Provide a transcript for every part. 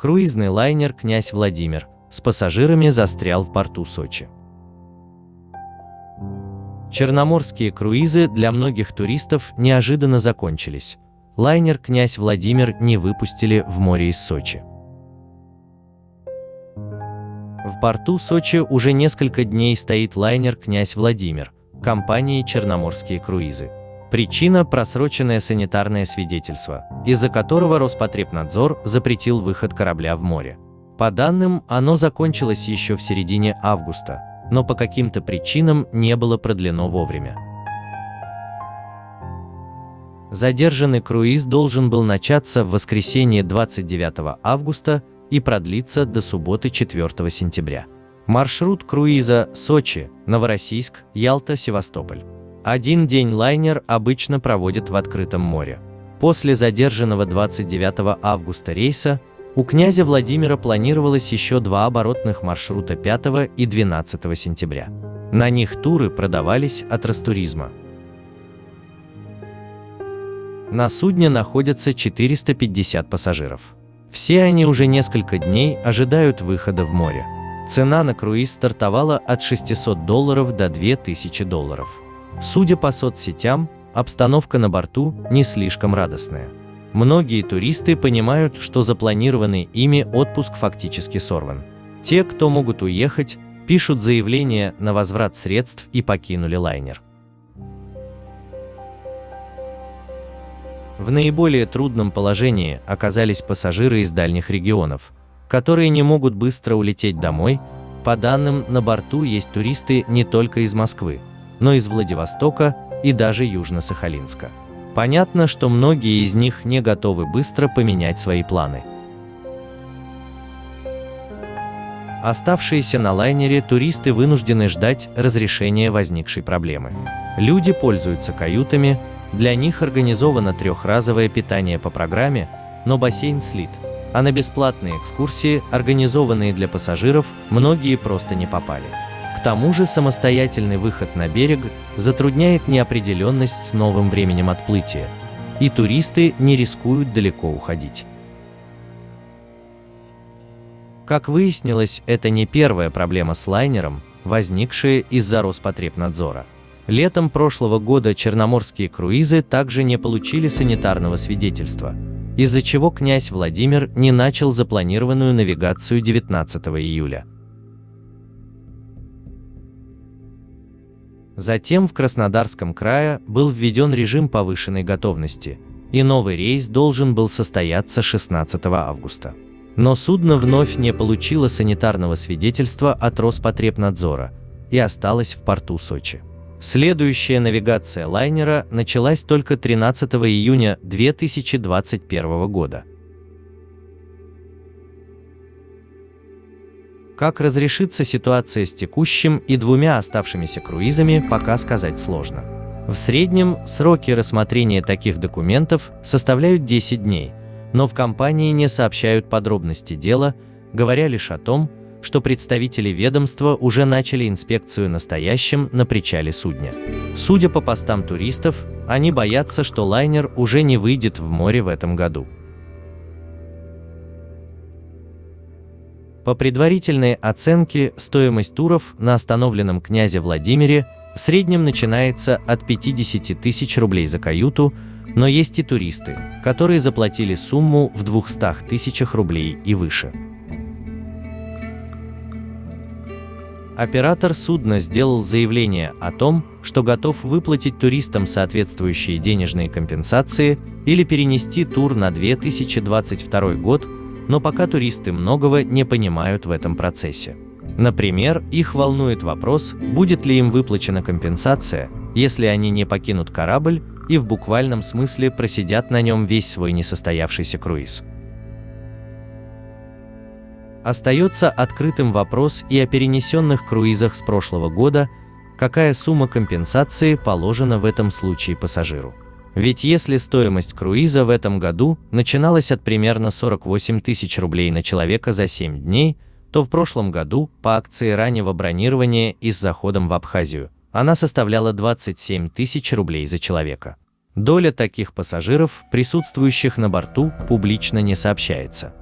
Круизный лайнер «Князь Владимир» с пассажирами застрял в порту Сочи. Черноморские круизы для многих туристов неожиданно закончились. Лайнер «Князь Владимир» не выпустили в море из Сочи. В порту Сочи уже несколько дней стоит лайнер «Князь Владимир» компании «Черноморские круизы». Причина – просроченное санитарное свидетельство, из-за которого Роспотребнадзор запретил выход корабля в море. По данным, оно закончилось еще в середине августа, но по каким-то причинам не было продлено вовремя. Задержанный круиз должен был начаться в воскресенье 29 августа и продлиться до субботы 4 сентября. Маршрут круиза Сочи, Новороссийск, Ялта, Севастополь. Один день лайнер обычно проводит в открытом море. После задержанного 29 августа рейса у «Князя Владимира» планировалось еще 2 оборотных маршрута 5 и 12 сентября. На них туры продавались от Ростуризма. На судне находятся 450 пассажиров. Все они уже несколько дней ожидают выхода в море. Цена на круиз стартовала от $600 до $2000. Судя по соцсетям, обстановка на борту не слишком радостная. Многие туристы понимают, что запланированный ими отпуск фактически сорван. Те, кто могут уехать, пишут заявление на возврат средств и покинули лайнер. В наиболее трудном положении оказались пассажиры из дальних регионов, которые не могут быстро улететь домой. По данным, на борту есть туристы не только из Москвы, но и из Владивостока и даже Южно-Сахалинска. Понятно, что многие из них не готовы быстро поменять свои планы. Оставшиеся на лайнере туристы вынуждены ждать разрешения возникшей проблемы. Люди пользуются каютами, для них организовано 3-разовое питание по программе, но бассейн слит, а на бесплатные экскурсии, организованные для пассажиров, многие просто не попали. К тому же самостоятельный выход на берег затрудняет неопределенность с новым временем отплытия, и туристы не рискуют далеко уходить. Как выяснилось, это не первая проблема с лайнером, возникшая из-за Роспотребнадзора. Летом прошлого года черноморские круизы также не получили санитарного свидетельства, из-за чего «Князь Владимир» не начал запланированную навигацию 19 июля. Затем в Краснодарском крае был введен режим повышенной готовности, и новый рейс должен был состояться 16 августа. Но судно вновь не получило санитарного свидетельства от Роспотребнадзора и осталось в порту Сочи. Следующая навигация лайнера началась только 13 июня 2021 года. Как разрешится ситуация с текущим и 2 оставшимися круизами, пока сказать сложно. В среднем сроки рассмотрения таких документов составляют 10 дней, но в компании не сообщают подробности дела, говоря лишь о том, что представители ведомства уже начали инспекцию настоящим на причале судна. Судя по постам туристов, они боятся, что лайнер уже не выйдет в море в этом году. По предварительной оценке, стоимость туров на остановленном «Князе Владимире» в среднем начинается от 50 тысяч рублей за каюту, но есть и туристы, которые заплатили сумму в 200 тысячах рублей и выше. Оператор судна сделал заявление о том, что готов выплатить туристам соответствующие денежные компенсации или перенести тур на 2022 год, но пока туристы многого не понимают в этом процессе. Например, их волнует вопрос, будет ли им выплачена компенсация, если они не покинут корабль и в буквальном смысле просидят на нем весь свой несостоявшийся круиз. Остается открытым вопрос и о перенесенных круизах с прошлого года, какая сумма компенсации положена в этом случае пассажиру. Ведь если стоимость круиза в этом году начиналась от примерно 48 тысяч рублей на человека за 7 дней, то в прошлом году по акции раннего бронирования и с заходом в Абхазию она составляла 27 тысяч рублей за человека. Доля таких пассажиров, присутствующих на борту, публично не сообщается.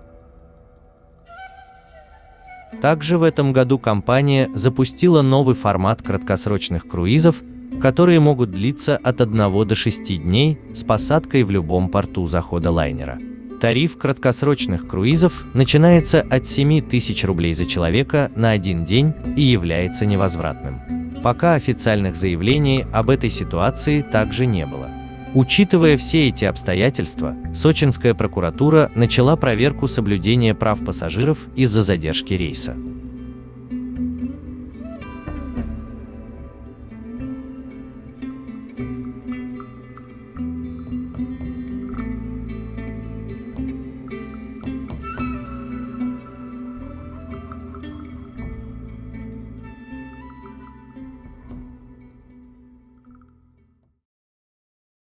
Также в этом году компания запустила новый формат краткосрочных круизов, которые могут длиться от 1 до 6 дней с посадкой в любом порту захода лайнера. Тариф краткосрочных круизов начинается от 7000 рублей за человека на 1 день и является невозвратным. Пока официальных заявлений об этой ситуации также не было. Учитывая все эти обстоятельства, сочинская прокуратура начала проверку соблюдения прав пассажиров из-за задержки рейса.